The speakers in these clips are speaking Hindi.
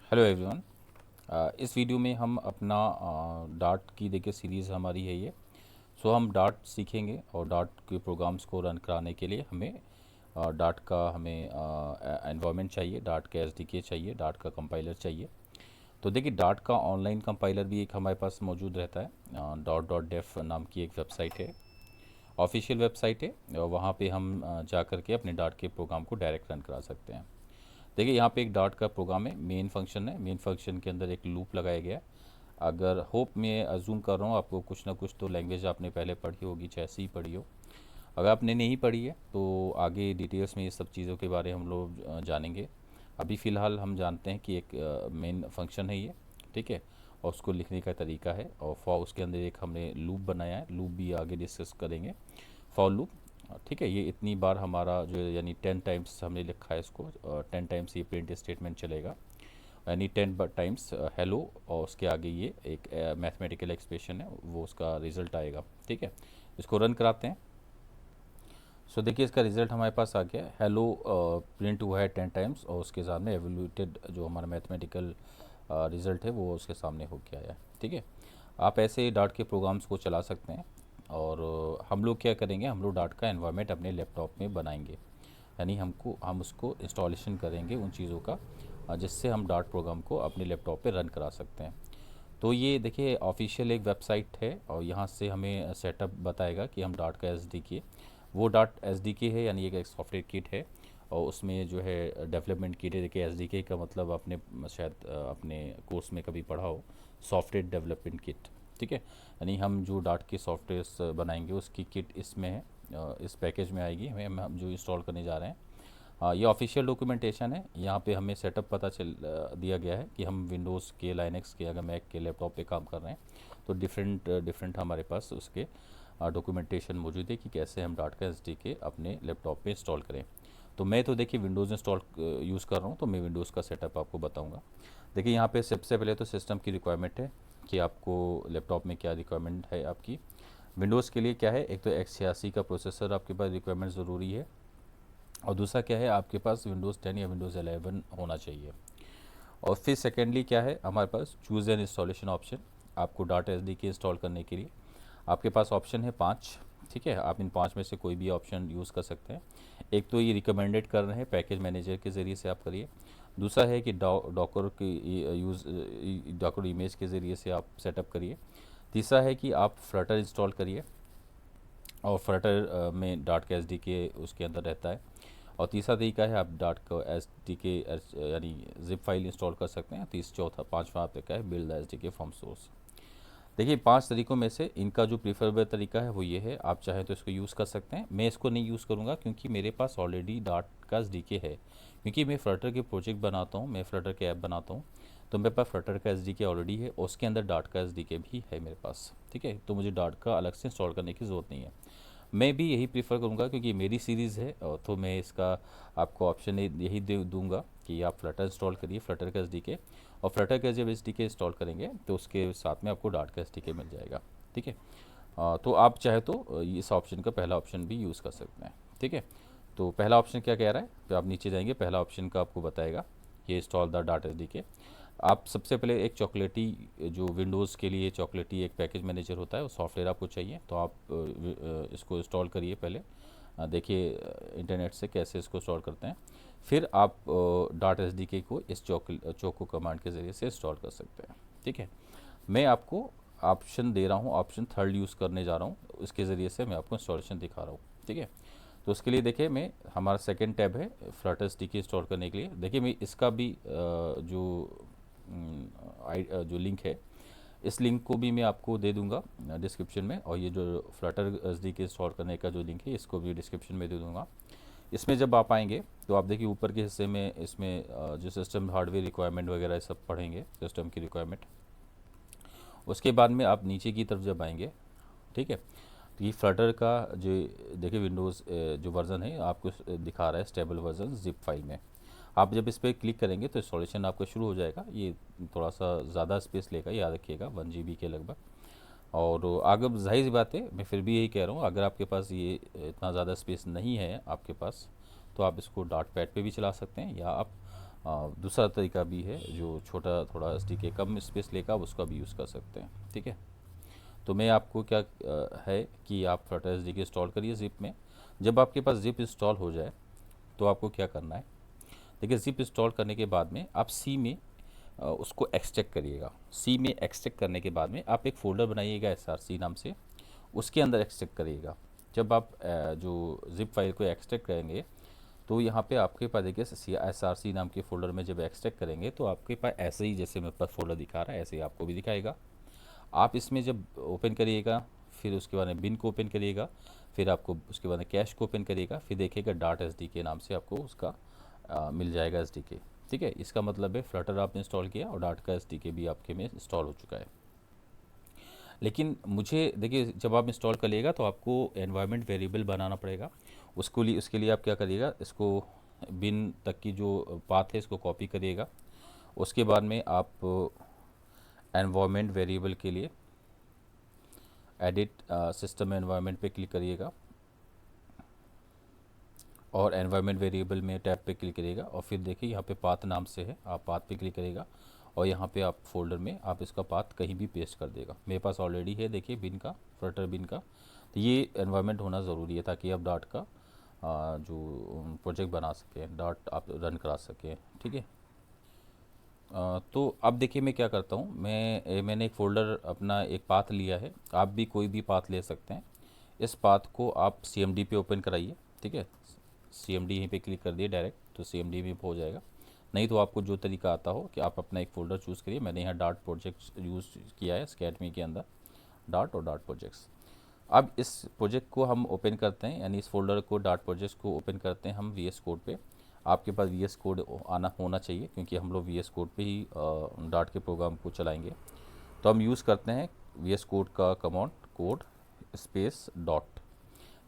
Hello everyone. इस वीडियो में हम अपना डार्ट की देखिए सीरीज़ हमारी है ये। हम डार्ट सीखेंगे और डार्ट के प्रोग्राम्स को रन कराने के लिए हमें डार्ट का हमें एनवायरनमेंट चाहिए, डार्ट का एसडीके चाहिए, डार्ट का कंपाइलर चाहिए। तो देखिए डार्ट का ऑनलाइन कंपाइलर भी एक हमारे पास मौजूद रहता है। डॉट डॉट डेफ नाम की एक वेबसाइट है, ऑफिशियल वेबसाइट है, और वहाँ पे हम जा कर के अपने डार्ट के प्रोग्राम को डायरेक्ट रन करा सकते हैं। देखिए यहाँ पे एक डार्ट का प्रोग्राम है, मेन फंक्शन है। मेन फंक्शन के अंदर एक लूप लगाया गया है। अगर होप मैं अज्यूम कर रहा हूँ आपको कुछ ना कुछ तो लैंग्वेज आपने पहले पढ़ी होगी, जैसे ही पढ़ी हो। अगर आपने नहीं पढ़ी है तो आगे डिटेल्स में ये सब चीज़ों के बारे हम लोग जानेंगे। अभी फ़िलहाल हम जानते हैं कि एक मेन फंक्शन है ये, ठीक है, और उसको लिखने का तरीका है। और फॉर उसके अंदर एक हमने लूप बनाया है, लूप भी आगे डिस्कस करेंगे, फॉर लूप। ठीक है, ये इतनी बार हमारा जो यानी 10 टाइम्स हमने लिखा है इसको, 10 टाइम्स ये प्रिंट स्टेटमेंट चलेगा, यानी 10 टाइम्स हेलो, और उसके आगे ये एक मैथमेटिकल एक्सप्रेशन है, वो उसका रिजल्ट आएगा। ठीक है, इसको रन कराते हैं। देखिए इसका रिजल्ट हमारे पास आ गया, हेलो प्रिंट हुआ है 10 टाइम्स, और उसके सामने एवोल्यूटेड जो हमारा मैथमेटिकल रिजल्ट है वो उसके सामने हो के आया है। ठीक है, आप ऐसे डार्ट के प्रोग्राम्स को चला सकते हैं। और हम लोग क्या करेंगे, हम लोग डार्ट का एनवायरनमेंट अपने लैपटॉप में बनाएंगे, यानी हम उसको इंस्टॉलेशन करेंगे उन चीज़ों का, जिससे हम डार्ट प्रोग्राम को अपने लैपटॉप पे रन करा सकते हैं। तो ये देखिए ऑफिशियल एक वेबसाइट है, और यहाँ से हमें सेटअप बताएगा कि हम डार्ट का एसडीके, वो डार्ट एसडीके है, यानी एक सॉफ्टवेयर किट है। और उसमें जो है डेवलपमेंट किट है। देखिए एसडीके का मतलब आपने शायद अपने कोर्स में कभी पढ़ा हो, सॉफ्टवेयर डेवलपमेंट किट। ठीक है, यानी हम जो डार्ट के सॉफ्टवेयर्स बनाएंगे उसकी किट इसमें है, इस पैकेज में आएगी। हम जो इंस्टॉल करने जा रहे हैं, ये ऑफिशियल डॉक्यूमेंटेशन है। यहाँ पे हमें सेटअप पता चल दिया गया है कि हम विंडोज़ के, लाइनक्स के, अगर मैक के लैपटॉप पे काम कर रहे हैं तो डिफरेंट डिफरेंट हमारे पास उसके डॉक्यूमेंटेशन मौजूद है कि कैसे हम डार्ट का एसडीके अपने लैपटॉप पे इंस्टॉल करें। तो मैं तो देखिए विंडोज़ इंस्टॉल यूज़ कर रहा हूँ, तो मैं विंडोज़ का सेटअप आपको बताऊँगा। देखिए यहाँ पे सबसे पहले तो सिस्टम की रिक्वायरमेंट है कि आपको लैपटॉप में क्या रिक्वायरमेंट है आपकी। विंडोज़ के लिए क्या है, एक तो x86 का प्रोसेसर आपके पास रिक्वायरमेंट ज़रूरी है, और दूसरा क्या है, आपके पास विंडोज़ 10 या विंडोज़ 11 होना चाहिए। और फिर सेकेंडली क्या है, हमारे पास चूज़ एन इंस्टॉलेशन ऑप्शन। आपको डाटा एसडीके इंस्टॉल करने के लिए आपके पास ऑप्शन है 5। ठीक है, आप इन 5 में से कोई भी ऑप्शन यूज़ कर सकते हैं। एक तो ये रिकमेंडेड कर रहे हैं, पैकेज मैनेजर के ज़रिए से आप करिए। दूसरा है कि डॉकर की यूज़, डॉकर इमेज के ज़रिए से आप सेटअप करिए। तीसरा है कि आप फ्लटर इंस्टॉल करिए, और फ्लटर में डार्ट का एसडीके उसके अंदर रहता है। और तीसरा तरीका है आप डार्ट को एसडीके यानी जिप फाइल इंस्टॉल कर सकते हैं। चौथा पांचवा आप तरीका है बिल्ड एसडीके फ्रॉम सोर्स। देखिए 5 तरीकों में से इनका जो प्रीफरेबल तरीका है वो ये है, आप चाहें तो इसको यूज़ कर सकते हैं। मैं इसको नहीं यूज़ करूँगा क्योंकि मेरे पास ऑलरेडी डार्ट का एसडीके है, क्योंकि मैं फ्लटर के प्रोजेक्ट बनाता हूँ, मैं फ्लटर के ऐप बनाता हूँ। तो मेरे पास फ्लटर का एसडीके ऑलरेडी है, और उसके अंदर डार्ट का एसडीके भी है मेरे पास। ठीक है, तो मुझे डार्ट का अलग से इंस्टॉल करने की ज़रूरत नहीं है। मैं भी यही प्रीफर करूँगा क्योंकि मेरी सीरीज़ है, और तो मैं इसका आपको ऑप्शन यही दे दूँगा कि आप फ्लटर इंस्टॉल करिए, फ्लटर का एसडीके। और फ्लटर का जब एसडीके इंस्टॉल करेंगे तो उसके साथ में आपको डार्ट का एसडीके मिल जाएगा। ठीक है, तो आप चाहे तो इस ऑप्शन का पहला ऑप्शन भी यूज़ कर सकते हैं। ठीक है, तो पहला ऑप्शन क्या कह रहा है, तो आप नीचे जाएंगे, पहला ऑप्शन का आपको बताएगा ये इंस्टॉल द डार्ट एसडीके। आप सबसे पहले एक चॉकलेटी, जो विंडोज़ के लिए चॉकलेटी एक पैकेज मैनेजर होता है, वो सॉफ्टवेयर आपको चाहिए। तो आप इसको इंस्टॉल करिए पहले। देखिए इंटरनेट से कैसे इसको इंस्टॉल करते हैं। फिर आप डार्ट एसडीके को इस चोको कमांड के ज़रिए से इंस्टॉल कर सकते हैं। ठीक है, मैं आपको ऑप्शन दे रहा हूँ, ऑप्शन थर्ड यूज़ करने जा रहा हूँ, उसके ज़रिए से मैं आपको इंस्टॉलेशन दिखा रहा हूँ। ठीक है, तो उसके लिए देखिए मैं, हमारा सेकंड टैब है फ्लटर एसडीके इंस्टॉल करने के लिए। देखिए मैं इसका भी जो लिंक है, इस लिंक को भी मैं आपको दे दूंगा डिस्क्रिप्शन में, और ये जो फ्लटर एसडीके इंस्टॉल करने का जो लिंक है इसको भी डिस्क्रिप्शन में दे दूंगा। इसमें जब आप आएंगे तो आप देखिए ऊपर के हिस्से में इसमें जो सिस्टम हार्डवेयर रिक्वायरमेंट वगैरह सब पढ़ेंगे, सिस्टम की रिक्वायरमेंट। उसके बाद में आप नीचे की तरफ जब आएंगे, ठीक है, तो ये फ्लटर का जो देखिए विंडोज़ जो वर्ज़न है आपको दिखा रहा है स्टेबल वर्ज़न जिप फाइल में। आप जब इस पर क्लिक करेंगे तो इंस्टॉलेशन आपका शुरू हो जाएगा। ये थोड़ा सा ज़्यादा स्पेस लेगा, याद रखिएगा 1 GB के लगभग। और आगे जाहिर सी बात है, मैं फिर भी यही कह रहा हूँ, अगर आपके पास ये इतना ज़्यादा स्पेस नहीं है आपके पास, तो आप इसको डॉट पैड पे भी चला सकते हैं, या आप दूसरा तरीका भी है जो छोटा थोड़ा एसडीके कम स्पेस लेगा, आप उसका भी यूज़ कर सकते हैं। ठीक है, तो मैं आपको क्या है कि आप फ्लटर एसडीके इंस्टॉल करिए ज़िप में। जब आपके पास ज़िप इंस्टॉल हो जाए तो आपको क्या करना है, देखिए ज़िप इंस्टॉल करने के बाद में आप सी में उसको एक्सट्रैक्ट करिएगा। सी में एक्सट्रैक्ट करने के बाद में आप एक फ़ोल्डर बनाइएगा SRC नाम से, उसके अंदर एक्सट्रैक्ट करिएगा। जब आप जो ज़िप फाइल को एक्सट्रैक्ट करेंगे तो यहाँ पे आपके पास देखिए SRC नाम के फ़ोल्डर में जब एक्सट्रैक्ट करेंगे तो आपके पास ऐसे ही जैसे मेरे पास फ़ोल्डर दिखा रहा है ऐसे ही आपको भी दिखाएगा। आप इसमें जब ओपन करिएगा, फिर उसके बाद में बिन को ओपन करिएगा, फिर आपको उसके बाद में कैश को ओपन करिएगा, फिर देखिएगा डॉट SDK नाम से आपको उसका मिल जाएगा SDK। ठीक है, इसका मतलब है फ्लटर आपने इंस्टॉल किया और डॉट का SDK भी आपके में इंस्टॉल हो चुका है। लेकिन मुझे देखिए जब आप इंस्टॉल करिएगा तो आपको एनवायरनमेंट वेरिएबल बनाना पड़ेगा। उसके लिए आप क्या करिएगा, इसको बिन तक की जो पाथ है इसको कॉपी करिएगा। उसके बाद में आप एनवायरनमेंट वेरिएबल के लिए एडिट सिस्टम एनवायरनमेंट पे क्लिक करिएगा और एनवायरनमेंट वेरिएबल में टैब पे क्लिक करिएगा और फिर देखिए यहाँ पे पाथ नाम से है, आप पाथ पे क्लिक करिएगा और यहाँ पे आप फोल्डर में आप इसका पाथ कहीं भी पेस्ट कर देगा। मेरे पास ऑलरेडी है देखिए बिन का, फ्लटर बिन का। तो ये एनवायरनमेंट होना ज़रूरी है ताकि आप डॉट का जो प्रोजेक्ट बना सकें, डॉट आप रन करा सकें। ठीक है, तो अब देखिए मैं क्या करता हूँ, मैंने एक फ़ोल्डर अपना एक पाथ लिया है, आप भी कोई भी पाथ ले सकते हैं। इस पाथ को आप CMD पे ओपन कराइए। ठीक है, CMD यहीं पे क्लिक कर दिए डायरेक्ट तो CMD में हो जाएगा। नहीं तो आपको जो तरीका आता हो कि आप अपना एक फ़ोल्डर चूज़ करिए। मैंने यहाँ डॉट प्रोजेक्ट्स यूज़ किया है स्कैटमी के अंदर, डॉट और डॉट प्रोजेक्ट्स। अब इस प्रोजेक्ट को हम ओपन करते हैं, यानी इस फोल्डर को डॉट प्रोजेक्ट्स को ओपन करते हैं हम VS कोड पे। आपके पास VS कोड आना होना चाहिए क्योंकि हम लोग VS कोड पे ही डॉट के प्रोग्राम को चलाएंगे। तो हम यूज़ करते हैं VS कोड का कमांड, कोड स्पेस डॉट।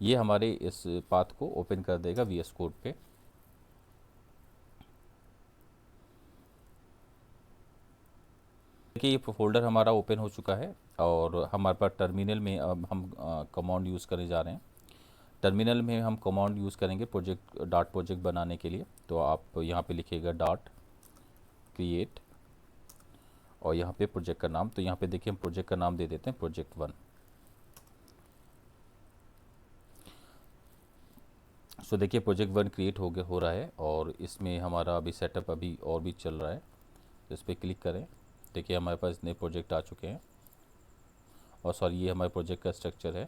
ये हमारे इस पाथ को ओपन कर देगा VS कोड पे। देखिए ये फोल्डर हमारा ओपन हो चुका है और हमारे पास टर्मिनल में अब हम कमांड यूज़ करने जा रहे हैं। टर्मिनल में हम कमांड यूज़ करेंगे प्रोजेक्ट डॉट प्रोजेक्ट बनाने के लिए। तो आप यहाँ पे लिखिएगा डॉट क्रिएट और यहाँ पे प्रोजेक्ट का नाम, तो यहाँ पे देखिए हम प्रोजेक्ट का नाम दे देते हैं प्रोजेक्ट 1। सो देखिए प्रोजेक्ट 1 क्रिएट हो रहा है और इसमें हमारा अभी सेटअप अभी और भी चल रहा है। तो इस पर क्लिक करें, देखिए हमारे पास नए प्रोजेक्ट आ चुके हैं। और सॉरी, ये हमारे प्रोजेक्ट का स्ट्रक्चर है,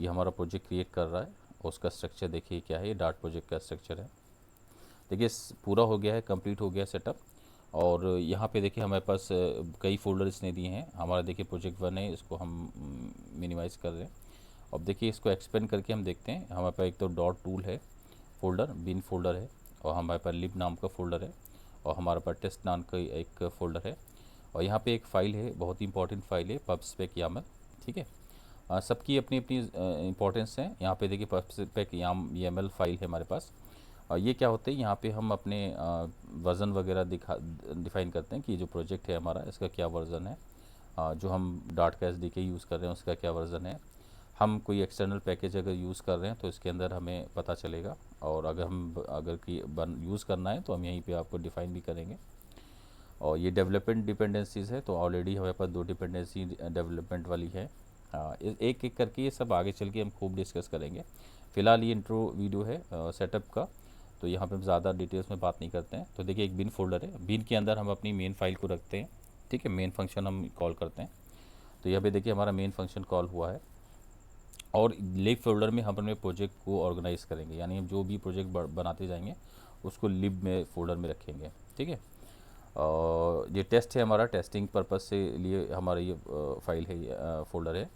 ये हमारा प्रोजेक्ट क्रिएट कर रहा है और उसका स्ट्रक्चर देखिए क्या है, ये डॉट प्रोजेक्ट का स्ट्रक्चर है। देखिए पूरा हो गया है, कंप्लीट हो गया सेटअप। और यहाँ पे देखिए हमारे पास कई फोल्डर इसने दिए हैं। हमारा देखिए प्रोजेक्ट 1 है, इसको हम मिनिमाइज़ कर रहे हैं। अब देखिए इसको एक्सपेंड करके हम देखते हैं। हमारे पास एक तो डॉट टूल है फोल्डर, बिन फोल्डर है, और हमारे पास लिब नाम का फ़ोल्डर है, और हमारे पास टेस्ट नाम का एक फ़ोल्डर है। और यहाँ पे एक फ़ाइल है, बहुत ही इंपॉर्टेंट फ़ाइल है, पबस्पेक यामल। ठीक है, सबकी अपनी अपनी इंपॉर्टेंस है। यहाँ पे देखिए पबस्पेक YAML फाइल है हमारे पास। और ये क्या होता है, यहाँ पे हम अपने वर्ज़न वगैरह डिफ़ाइन करते हैं कि जो प्रोजेक्ट है हमारा इसका क्या वर्ज़न है, जो हम डॉट का SDK यूज़ कर रहे हैं उसका क्या वर्ज़न है। हम कोई एक्सटर्नल पैकेज अगर यूज़ कर रहे हैं तो इसके अंदर हमें पता चलेगा, और अगर कि यूज़ करना है तो हम यहीं पे आपको डिफ़ाइन भी करेंगे। और ये डेवलपमेंट डिपेंडेंसीज़ है, तो ऑलरेडी हमारे पास 2 डिपेंडेंसी डेवलपमेंट वाली है। एक एक करके ये सब आगे चल के हम खूब डिस्कस करेंगे। फ़िलहाल ये इंट्रो वीडियो है सेटअप का, तो यहाँ पे हम ज़्यादा डिटेल्स में बात नहीं करते हैं। तो देखिए एक बिन फोल्डर है, बिन के अंदर हम अपनी मेन फाइल को रखते हैं। ठीक है, मेन फंक्शन हम कॉल करते हैं। तो यहाँ पे देखिए हमारा मेन फंक्शन कॉल हुआ है, और लिब फोल्डर में हम अपने प्रोजेक्ट को ऑर्गेनाइज़ करेंगे, यानी हम जो भी प्रोजेक्ट बनाते जाएंगे उसको लिब में फोल्डर में रखेंगे। ठीक है, और ये टेस्ट है हमारा, टेस्टिंग पर्पज़ से लिए हमारा ये फाइल है, ये फोल्डर है,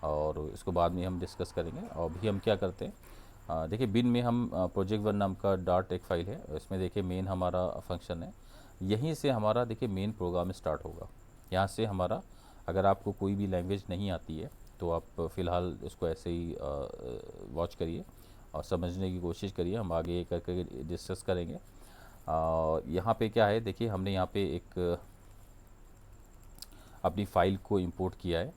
और इसको बाद में हम डिस्कस करेंगे। और अभी हम क्या करते हैं, देखिए बिन में हम प्रोजेक्ट 1 नाम का डॉट एक फ़ाइल है, इसमें देखिए मेन हमारा फंक्शन है। यहीं से हमारा देखिए मेन प्रोग्राम स्टार्ट होगा। यहाँ से हमारा, अगर आपको कोई भी लैंग्वेज नहीं आती है तो आप फ़िलहाल इसको ऐसे ही वॉच करिए और समझने की कोशिश करिए, हम आगे करके डिस्कस करेंगे। यहाँ पे क्या है, देखिए हमने यहाँ पे एक अपनी फ़ाइल को इंपोर्ट किया है।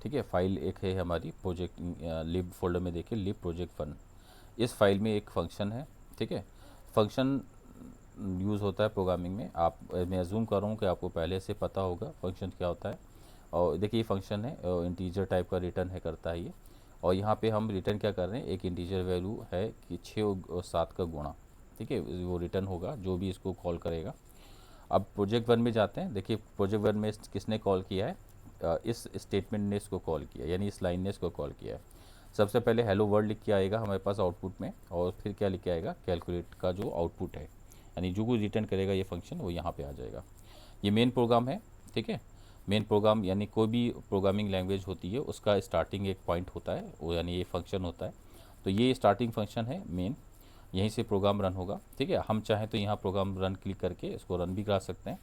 ठीक है, फाइल एक है हमारी प्रोजेक्ट लिब फोल्डर में, देखिए लिब प्रोजेक्ट 1। इस फाइल में एक फंक्शन है। ठीक है, फंक्शन यूज़ होता है प्रोग्रामिंग में। आप मैं अज्यूम कर रहा हूँ कि आपको पहले से पता होगा फंक्शन क्या होता है। और देखिए ये फंक्शन है, इंटीजर टाइप का रिटर्न है करता है ये। और यहाँ पे हम रिटर्न क्या कर रहे हैं, एक इंटीजर वैल्यू है कि 6 और 7 का गुणा, ठीक है, वो रिटर्न होगा जो भी इसको कॉल करेगा। अब प्रोजेक्ट वन में जाते हैं। देखिए प्रोजेक्ट वन में किसने कॉल किया है, इस स्टेटमेंट ने इसको कॉल किया, यानी इस लाइन ने इसको कॉल किया है। सबसे पहले हेलो वर्ल्ड लिख के आएगा हमारे पास आउटपुट में, और फिर क्या लिख के आएगा, कैलकुलेट का जो आउटपुट है, यानी जो कुछ रिटर्न करेगा ये फंक्शन वो यहाँ पे आ जाएगा। ये मेन प्रोग्राम है, ठीक है। मेन प्रोग्राम यानी कोई भी प्रोग्रामिंग लैंग्वेज होती है उसका स्टार्टिंग एक पॉइंट होता है, वो यानी ये फंक्शन होता है। तो ये स्टार्टिंग फंक्शन है मेन, यहीं से प्रोग्राम रन होगा, ठीक है। हम चाहें तो यहाँ प्रोग्राम रन क्लिक करके इसको रन भी करा सकते हैं,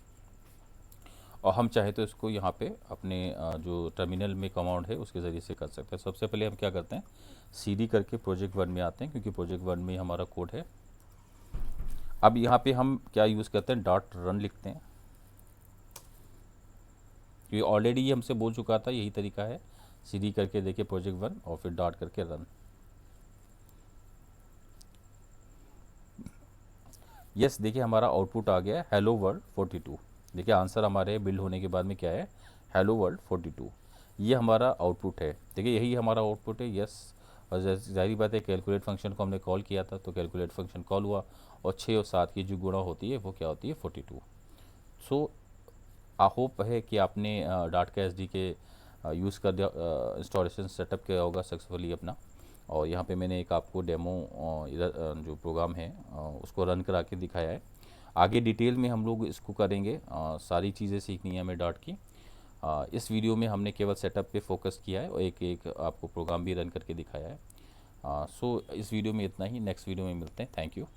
और हम चाहे तो इसको यहाँ पे अपने जो टर्मिनल में कमांड है उसके ज़रिए से कर सकते हैं। सबसे पहले हम क्या करते हैं, सीडी करके प्रोजेक्ट वन में आते हैं, क्योंकि प्रोजेक्ट वन में हमारा कोड है। अब यहाँ पे हम क्या यूज़ करते हैं, डॉट रन लिखते हैं, क्योंकि ऑलरेडी ये हमसे बोल चुका था यही तरीका है, सीडी करके देखिए प्रोजेक्ट वन और फिर डॉट करके रन। यस, देखिए हमारा आउटपुट आ गया है हेलो वर्ल्ड 42। देखिए आंसर हमारे बिल्ड होने के बाद में क्या है, हेलो वर्ल्ड 42। ये हमारा आउटपुट है, देखिए यही हमारा आउटपुट है। यस, और जाहिर बात है कैलकुलेट फंक्शन को हमने कॉल किया था, तो कैलकुलेट फंक्शन कॉल हुआ, और 6 और 7 की जो गुणा होती है वो क्या होती है, 42। सो आई होप है कि आपने डाट का एस डी के यूज़ कर दिया, इंस्टॉलेशन सेटअप किया होगा सक्सेसफुली अपना। और यहाँ पे मैंने एक आपको डेमो इधर जो प्रोग्राम है उसको रन करा के दिखाया है। आगे डिटेल में हम लोग इसको करेंगे, सारी चीज़ें सीखनी है हमें डाट की। इस वीडियो में हमने केवल सेटअप पे फोकस किया है और एक एक आपको प्रोग्राम भी रन करके दिखाया है। सो इस वीडियो में इतना ही, नेक्स्ट वीडियो में मिलते हैं। Thank you.